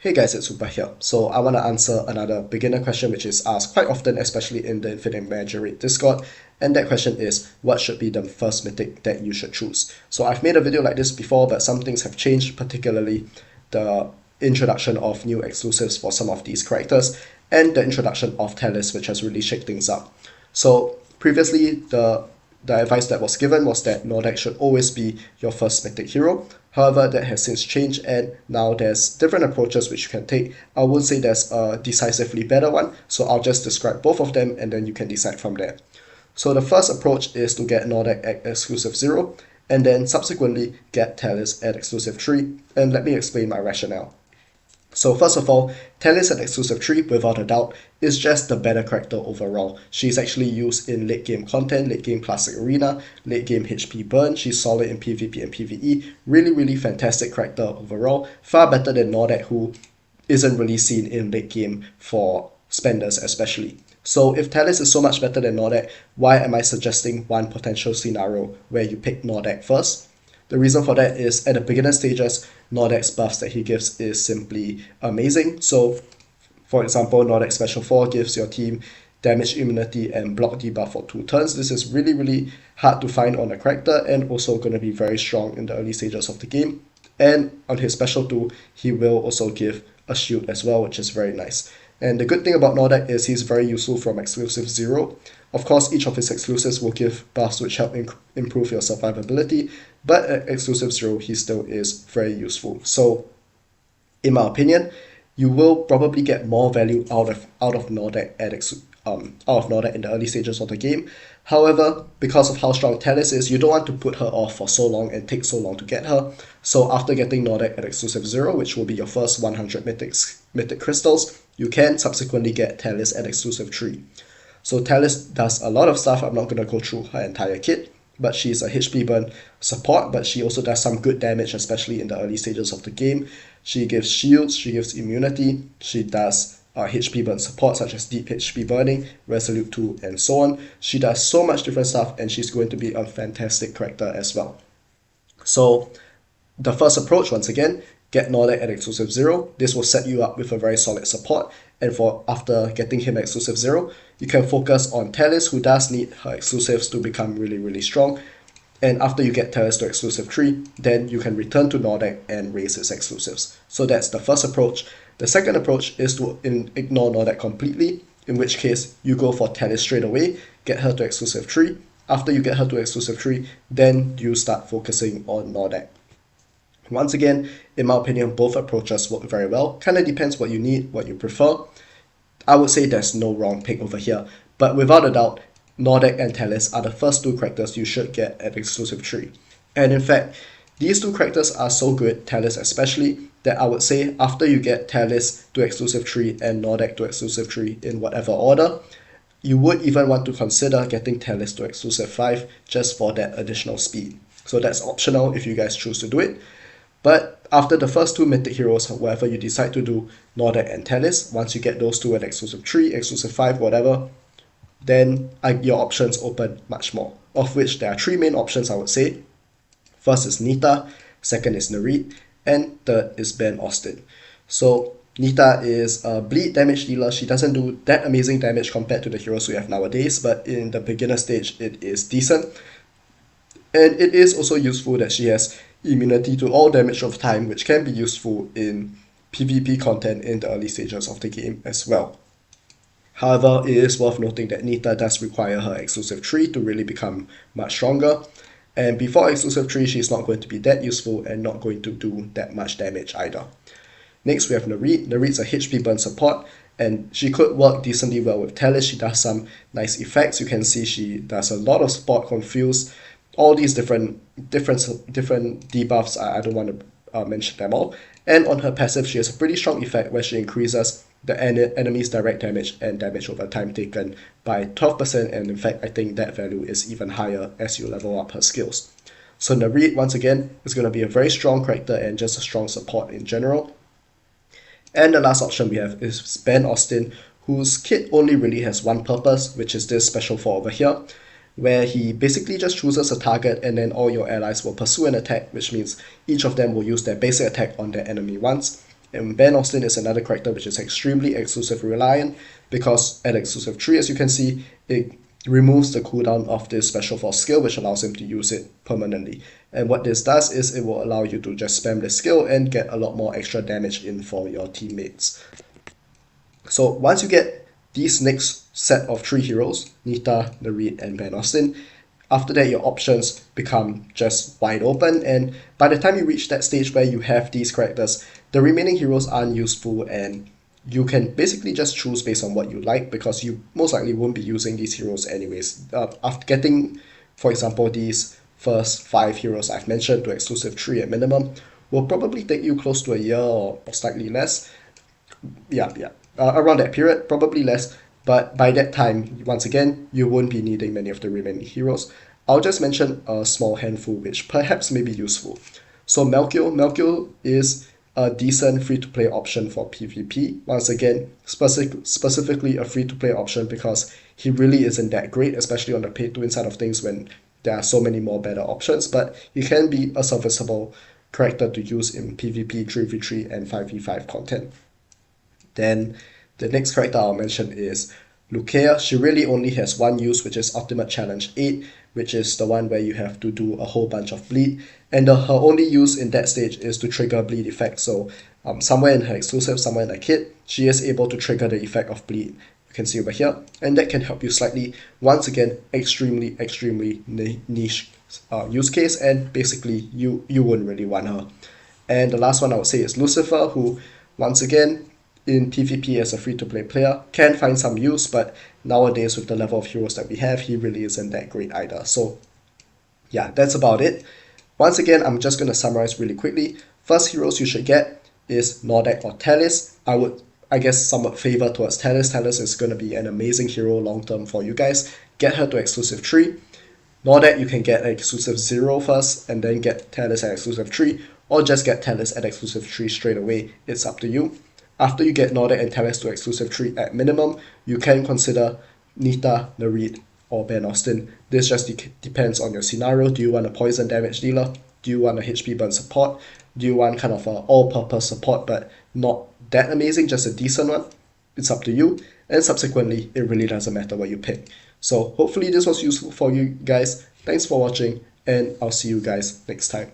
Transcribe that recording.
Hey guys, it's Super here. So I want to answer another beginner question which is asked quite often, especially in the Infinite Magicraid Discord. And that question is, what should be the first mythic that you should choose? So I've made a video like this before, but some things have changed, particularly the introduction of new exclusives for some of these characters, and the introduction of Talis, which has really shaked things up. So previously, the advice that was given was that Nordex should always be your first mythic hero. However, that has since changed, and now there's different approaches which you can take. I won't say there's a decisively better one, so I'll just describe both of them and then you can decide from there. So the first approach is to get Nordex at exclusive 0, and then subsequently get Talis at exclusive 3, and let me explain my rationale. So first of all, Talis at exclusive 3, without a doubt, is just the better character overall. She's actually used in late game content, late game classic arena, late game HP burn. She's solid in PvP and PvE. Really fantastic character overall. Far better than Nordex, who isn't really seen in late game for spenders especially. So if Talis is so much better than Nordex, why am I suggesting one potential scenario where you pick Nordex first? The reason for that is at the beginner stages, Nordex's buffs that he gives is simply amazing. So, for example, Nordex Special 4 gives your team damage immunity and block debuff for 2 turns. This is really hard to find on a character and also going to be very strong in the early stages of the game. And on his Special 2, he will also give a shield as well, which is very nice. And the good thing about Nordex is he's very useful from exclusive 0. Of course, each of his exclusives will give buffs which help improve your survivability, but at exclusive 0, he still is very useful. So, in my opinion, you will probably get more value out of Nordex in the early stages of the game. However, because of how strong Talis is, you don't want to put her off for so long and take so long to get her. So after getting Nordex at exclusive 0, which will be your first 100 mythic crystals, you can subsequently get Talis at exclusive 3. So Talis does a lot of stuff. I'm not going to go through her entire kit, but she's a HP burn support, but she also does some good damage, especially in the early stages of the game. She gives shields, she gives immunity, she does HP burn support such as deep HP burning, resolute 2, and so on. She does so much different stuff, and she's going to be a fantastic character as well. So the first approach, once again, get Nordex at exclusive 0. This will set you up with a very solid support, and for after getting him at exclusive 0, you can focus on Talis, who does need her exclusives to become really strong. And after you get Talis to exclusive 3, then you can return to Nordex and raise his exclusives. So that's the first approach. The second approach is to ignore Nordex completely, in which case you go for Talis straight away, get her to exclusive 3. After you get her to exclusive 3, then you start focusing on Nordex. Once again, in my opinion, both approaches work very well. Kind of depends what you need, what you prefer. I would say there's no wrong pick over here, but without a doubt, Nordex and Talis are the first two characters you should get at exclusive 3. And in fact, these two characters are so good, Talis especially, that I would say after you get Talis to exclusive 3 and Nordex to exclusive 3 in whatever order, you would even want to consider getting Talis to exclusive 5 just for that additional speed. So that's optional if you guys choose to do it. But after the first two mythic heroes, whatever you decide to do, Nordex and Talis, once you get those two at exclusive 3, exclusive 5, whatever, then your options open much more, of which there are 3 main options I would say. First is Nita, second is Nereid, and third is Ben Austin. So Nita is a bleed damage dealer. She doesn't do that amazing damage compared to the heroes we have nowadays, but in the beginner stage it is decent. And it is also useful that she has immunity to all damage of time, which can be useful in PvP content in the early stages of the game as well. However, it is worth noting that Nita does require her exclusive 3 to really become much stronger, and before exclusive 3 she's not going to be that useful and not going to do that much damage either. Next we have Nereid. Nereid's a HP burn support, and she could work decently well with Talis. She does some nice effects. You can see she does a lot of spot confuse, all these different debuffs. I don't want to mention them all. And on her passive, she has a pretty strong effect where she increases the enemy's direct damage and damage over time taken by 12%, and in fact I think that value is even higher as you level up her skills. So Nereid, once again, is going to be a very strong character and just a strong support in general. And the last option we have is Ben Austin, whose kit only really has one purpose, which is this special 4 over here, where he basically just chooses a target and then all your allies will pursue an attack, which means each of them will use their basic attack on their enemy once. And Ben Austin is another character which is extremely exclusive reliant, because at exclusive 3, as you can see, it removes the cooldown of this special force skill, which allows him to use it permanently. And what this does is it will allow you to just spam this skill and get a lot more extra damage in for your teammates. So once you get these next set of 3 heroes, Nita, Nareed, and Ben Austin, after that your options become just wide open, and by the time you reach that stage where you have these characters, the remaining heroes aren't useful, and you can basically just choose based on what you like, because you most likely won't be using these heroes anyways. After getting, for example, these first 5 heroes I've mentioned to exclusive 3 at minimum, will probably take you close to a year or slightly less. Around that period, probably less. But by that time, once again, you won't be needing many of the remaining heroes. I'll just mention a small handful which perhaps may be useful. So Melkil is a decent free-to-play option for PvP. Once again, specifically a free-to-play option because he really isn't that great, especially on the pay-to-win side of things when there are so many more better options, but he can be a serviceable character to use in PvP, 3v3, and 5v5 content. Then the next character I'll mention is Lucia. She really only has one use, which is Ultimate Challenge 8, which is the one where you have to do a whole bunch of bleed. And her only use in that stage is to trigger bleed effect. So somewhere in her exclusive, somewhere in her kit, she is able to trigger the effect of bleed. You can see over here. And that can help you slightly. Once again, extremely niche use case. And basically, you wouldn't really want her. And the last one I would say is Lucifer, who, once again, in PvP as a free-to-play player, can find some use, but nowadays with the level of heroes that we have, he really isn't that great either. So yeah, that's about it. Once again, I'm just going to summarize really quickly. First heroes you should get is Nordek or Talis. I guess somewhat favor towards Talis. Talis is going to be an amazing hero long-term for you guys. Get her to exclusive 3. Nordek you can get at exclusive 0 first, and then get Talis at exclusive 3, or just get Talis at exclusive 3 straight away. It's up to you. After you get Nordek and Talis to exclusive 3 at minimum, you can consider Nita, Nareed, or Ben Austin. This just depends on your scenario. Do you want a poison damage dealer? Do you want a HP burn support? Do you want kind of an all-purpose support but not that amazing, just a decent one? It's up to you. And subsequently, it really doesn't matter what you pick. So hopefully this was useful for you guys. Thanks for watching, and I'll see you guys next time.